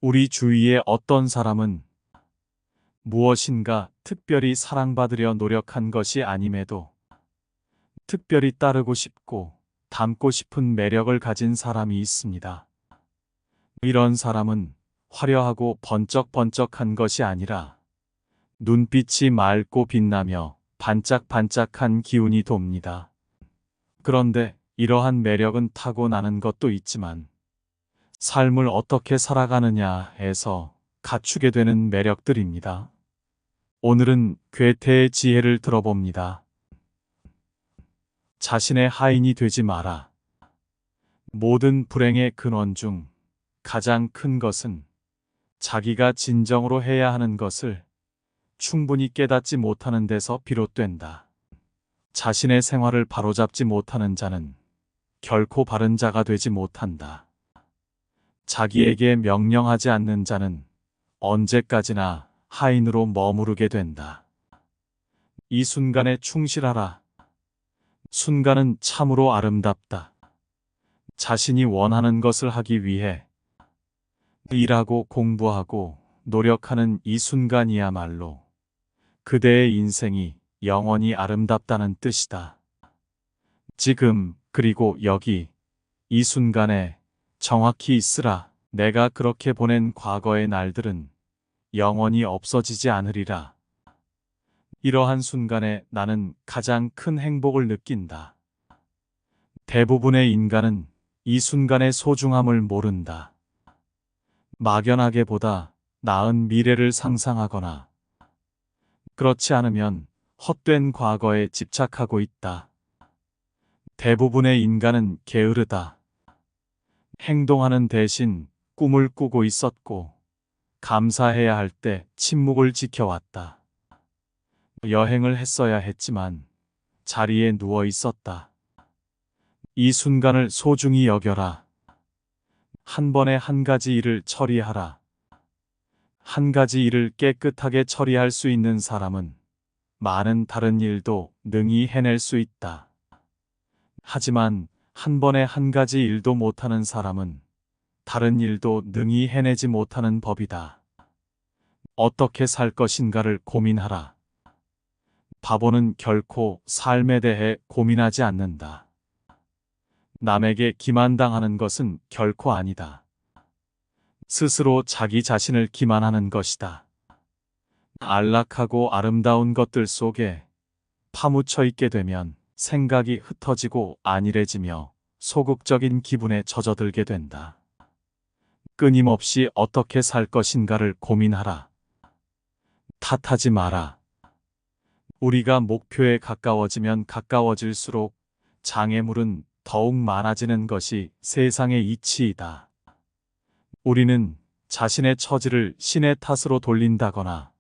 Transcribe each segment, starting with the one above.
우리 주위에 어떤 사람은 무엇인가 특별히 사랑받으려 노력한 것이 아님에도 특별히 따르고 싶고 닮고 싶은 매력을 가진 사람이 있습니다. 이런 사람은 화려하고 번쩍번쩍한 것이 아니라 눈빛이 맑고 빛나며 반짝반짝한 기운이 돕니다. 그런데 이러한 매력은 타고나는 것도 있지만 삶을 어떻게 살아가느냐에서 갖추게 되는 매력들입니다. 오늘은 괴테의 지혜를 들어봅니다. 자신의 하인이 되지 마라. 모든 불행의 근원 중 가장 큰 것은 자기가 진정으로 해야 하는 것을 충분히 깨닫지 못하는 데서 비롯된다. 자신의 생활을 바로잡지 못하는 자는 결코 바른 자가 되지 못한다. 자기에게 명령하지 않는 자는 언제까지나 하인으로 머무르게 된다. 이 순간에 충실하라. 순간은 참으로 아름답다. 자신이 원하는 것을 하기 위해 일하고 공부하고 노력하는 이 순간이야말로 그대의 인생이 영원히 아름답다는 뜻이다. 지금 그리고 여기 이 순간에 정확히 있으라. 내가 그렇게 보낸 과거의 날들은 영원히 없어지지 않으리라. 이러한 순간에 나는 가장 큰 행복을 느낀다. 대부분의 인간은 이 순간의 소중함을 모른다. 막연하게 보다 나은 미래를 상상하거나 그렇지 않으면 헛된 과거에 집착하고 있다. 대부분의 인간은 게으르다. 행동하는 대신 꿈을 꾸고 있었고 감사해야 할 때 침묵을 지켜왔다. 여행을 했어야 했지만 자리에 누워 있었다. 이 순간을 소중히 여겨라. 한 번에 한 가지 일을 처리하라. 한 가지 일을 깨끗하게 처리할 수 있는 사람은 많은 다른 일도 능히 해낼 수 있다. 하지만 한 번에 한 가지 일도 못하는 사람은 다른 일도 능히 해내지 못하는 법이다. 어떻게 살 것인가를 고민하라. 바보는 결코 삶에 대해 고민하지 않는다. 남에게 기만당하는 것은 결코 아니다. 스스로 자기 자신을 기만하는 것이다. 안락하고 아름다운 것들 속에 파묻혀 있게 되면 생각이 흩어지고 안일해지며 소극적인 기분에 젖어들게 된다. 끊임없이 어떻게 살 것인가를 고민하라. 탓하지 마라. 우리가 목표에 가까워지면 가까워질수록 장애물은 더욱 많아지는 것이 세상의 이치이다. 우리는 자신의 처지를 신의 탓으로 돌린다거나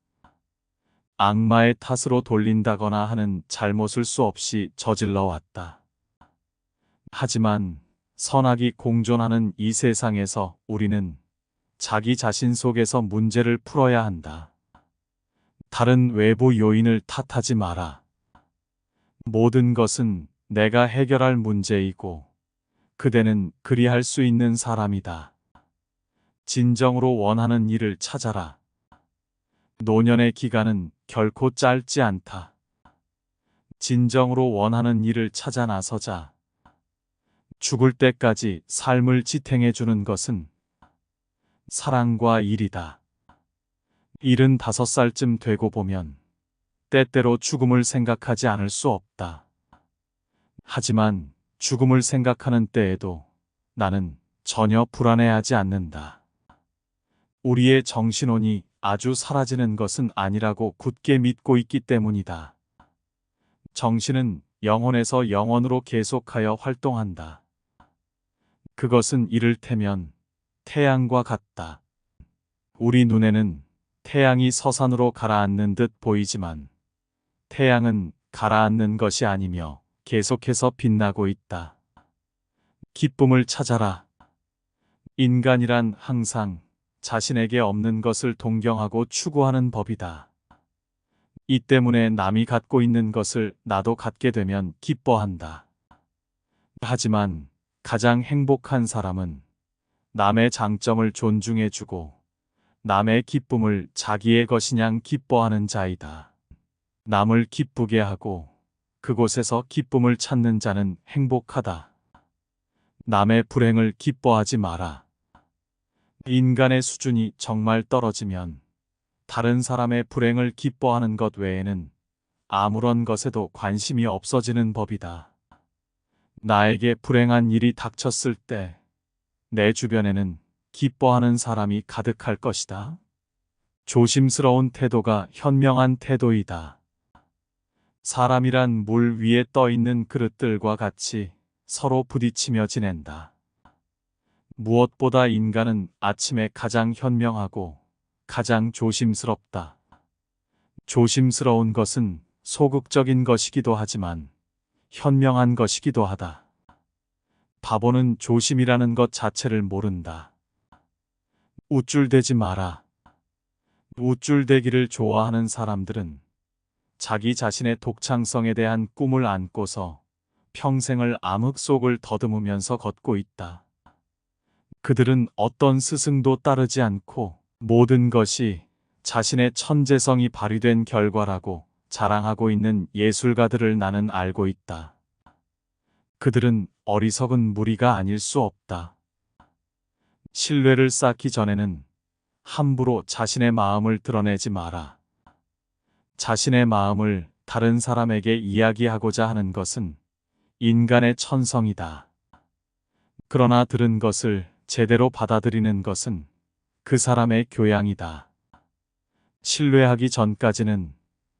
악마의 탓으로 돌린다거나 하는 잘못을 수없이 저질러 왔다. 하지만 선악이 공존하는 이 세상에서 우리는 자기 자신 속에서 문제를 풀어야 한다. 다른 외부 요인을 탓하지 마라. 모든 것은 내가 해결할 문제이고 그대는 그리할 수 있는 사람이다. 진정으로 원하는 일을 찾아라. 노년의 기간은 결코 짧지 않다. 진정으로 원하는 일을 찾아 나서자. 죽을 때까지 삶을 지탱해 주는 것은 사랑과 일이다. 75살쯤 되고 보면 때때로 죽음을 생각하지 않을 수 없다. 하지만 죽음을 생각하는 때에도 나는 전혀 불안해하지 않는다. 우리의 정신혼이 아주 사라지는 것은 아니라고 굳게 믿고 있기 때문이다. 정신은 영혼에서 영혼으로 계속하여 활동한다. 그것은 이를테면 태양과 같다. 우리 눈에는 태양이 서산으로 가라앉는 듯 보이지만 태양은 가라앉는 것이 아니며 계속해서 빛나고 있다. 기쁨을 찾아라. 인간이란 항상 자신에게 없는 것을 동경하고 추구하는 법이다. 이 때문에 남이 갖고 있는 것을 나도 갖게 되면 기뻐한다. 하지만 가장 행복한 사람은 남의 장점을 존중해주고 남의 기쁨을 자기의 것이냥 기뻐하는 자이다. 남을 기쁘게 하고 그곳에서 기쁨을 찾는 자는 행복하다. 남의 불행을 기뻐하지 마라. 인간의 수준이 정말 떨어지면 다른 사람의 불행을 기뻐하는 것 외에는 아무런 것에도 관심이 없어지는 법이다. 나에게 불행한 일이 닥쳤을 때 내 주변에는 기뻐하는 사람이 가득할 것이다. 조심스러운 태도가 현명한 태도이다. 사람이란 물 위에 떠 있는 그릇들과 같이 서로 부딪히며 지낸다. 무엇보다 인간은 아침에 가장 현명하고 가장 조심스럽다. 조심스러운 것은 소극적인 것이기도 하지만 현명한 것이기도 하다. 바보는 조심이라는 것 자체를 모른다. 우쭐대지 마라. 우쭐대기를 좋아하는 사람들은 자기 자신의 독창성에 대한 꿈을 안고서 평생을 암흑 속을 더듬으면서 걷고 있다. 그들은 어떤 스승도 따르지 않고 모든 것이 자신의 천재성이 발휘된 결과라고 자랑하고 있는 예술가들을 나는 알고 있다. 그들은 어리석은 무리가 아닐 수 없다. 신뢰를 쌓기 전에는 함부로 자신의 마음을 드러내지 마라. 자신의 마음을 다른 사람에게 이야기하고자 하는 것은 인간의 천성이다. 그러나 들은 것을 제대로 받아들이는 것은 그 사람의 교양이다. 신뢰하기 전까지는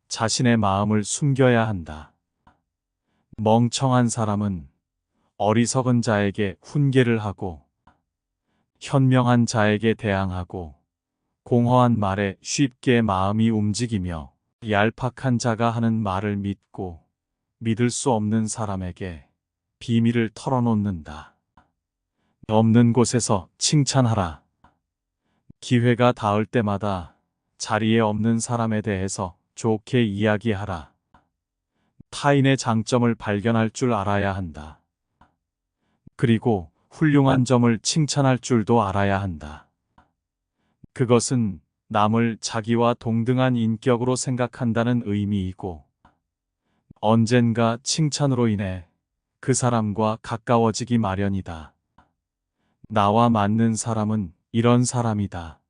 자신의 마음을 숨겨야 한다. 멍청한 사람은 어리석은 자에게 훈계를 하고 현명한 자에게 대항하고 공허한 말에 쉽게 마음이 움직이며 얄팍한 자가 하는 말을 믿고 믿을 수 없는 사람에게 비밀을 털어놓는다. 없는 곳에서 칭찬하라. 기회가 닿을 때마다 자리에 없는 사람에 대해서 좋게 이야기하라. 타인의 장점을 발견할 줄 알아야 한다. 그리고 훌륭한 점을 칭찬할 줄도 알아야 한다. 그것은 남을 자기와 동등한 인격으로 생각한다는 의미이고 언젠가 칭찬으로 인해 그 사람과 가까워지기 마련이다. 나와 맞는 사람은 이런 사람이다.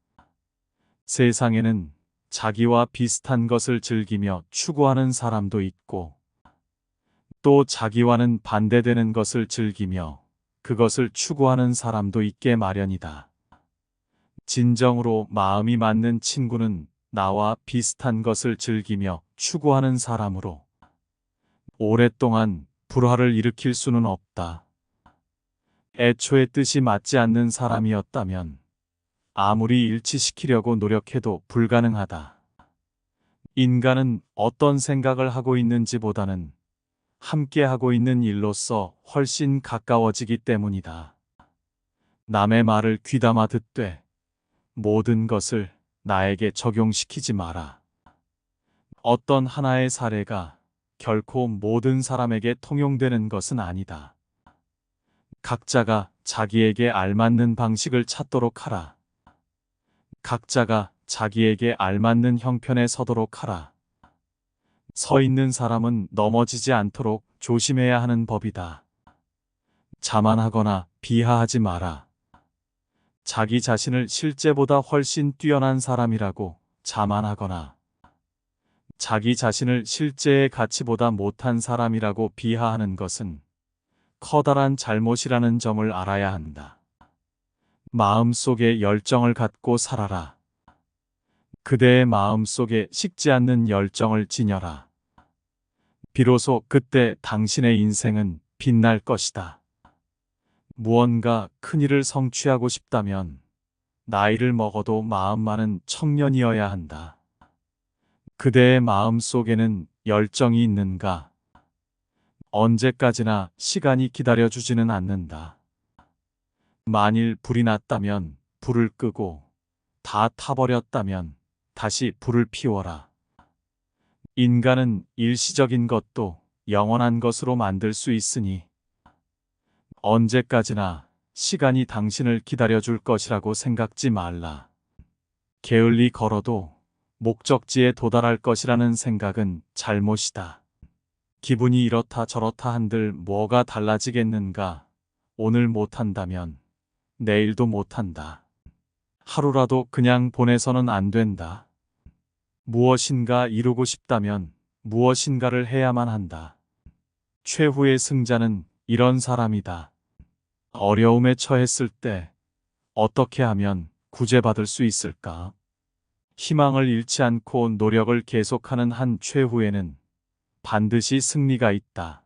세상에는 자기와 비슷한 것을 즐기며 추구하는 사람도 있고 또 자기와는 반대되는 것을 즐기며 그것을 추구하는 사람도 있게 마련이다. 진정으로 마음이 맞는 친구는 나와 비슷한 것을 즐기며 추구하는 사람으로 오랫동안 불화를 일으킬 수는 없다. 애초에 뜻이 맞지 않는 사람이었다면 아무리 일치시키려고 노력해도 불가능하다. 인간은 어떤 생각을 하고 있는지보다는 함께 하고 있는 일로서 훨씬 가까워지기 때문이다. 남의 말을 귀담아 듣되 모든 것을 나에게 적용시키지 마라. 어떤 하나의 사례가 결코 모든 사람에게 통용되는 것은 아니다. 각자가 자기에게 알맞는 방식을 찾도록 하라. 각자가 자기에게 알맞는 형편에 서도록 하라. 서 있는 사람은 넘어지지 않도록 조심해야 하는 법이다. 자만하거나 비하하지 마라. 자기 자신을 실제보다 훨씬 뛰어난 사람이라고 자만하거나 자기 자신을 실제의 가치보다 못한 사람이라고 비하하는 것은 커다란 잘못이라는 점을 알아야 한다. 마음속에 열정을 갖고 살아라. 그대의 마음속에 식지 않는 열정을 지녀라. 비로소 그때 당신의 인생은 빛날 것이다. 무언가 큰일을 성취하고 싶다면 나이를 먹어도 마음 많은 청년이어야 한다. 그대의 마음 속에는 열정이 있는가? 언제까지나 시간이 기다려주지는 않는다. 만일 불이 났다면 불을 끄고 다 타버렸다면 다시 불을 피워라. 인간은 일시적인 것도 영원한 것으로 만들 수 있으니 언제까지나 시간이 당신을 기다려줄 것이라고 생각지 말라. 게을리 걸어도 목적지에 도달할 것이라는 생각은 잘못이다. 기분이 이렇다 저렇다 한들 뭐가 달라지겠는가? 오늘 못한다면 내일도 못한다. 하루라도 그냥 보내서는 안 된다. 무엇인가 이루고 싶다면 무엇인가를 해야만 한다. 최후의 승자는 이런 사람이다. 어려움에 처했을 때 어떻게 하면 구제받을 수 있을까? 희망을 잃지 않고 노력을 계속하는 한 최후에는 반드시 승리가 있다.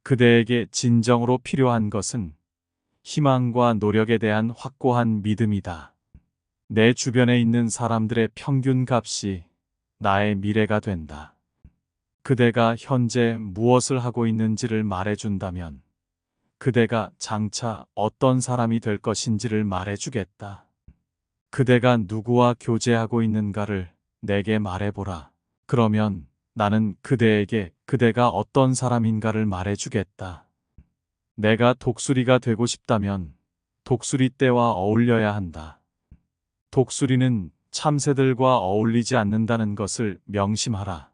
그대에게 진정으로 필요한 것은 희망과 노력에 대한 확고한 믿음이다. 내 주변에 있는 사람들의 평균 값이 나의 미래가 된다. 그대가 현재 무엇을 하고 있는지를 말해준다면 그대가 장차 어떤 사람이 될 것인지를 말해주겠다. 그대가 누구와 교제하고 있는가를 내게 말해보라. 그러면 나는 그대에게 그대가 어떤 사람인가를 말해주겠다. 내가 독수리가 되고 싶다면 독수리 떼와 어울려야 한다. 독수리는 참새들과 어울리지 않는다는 것을 명심하라.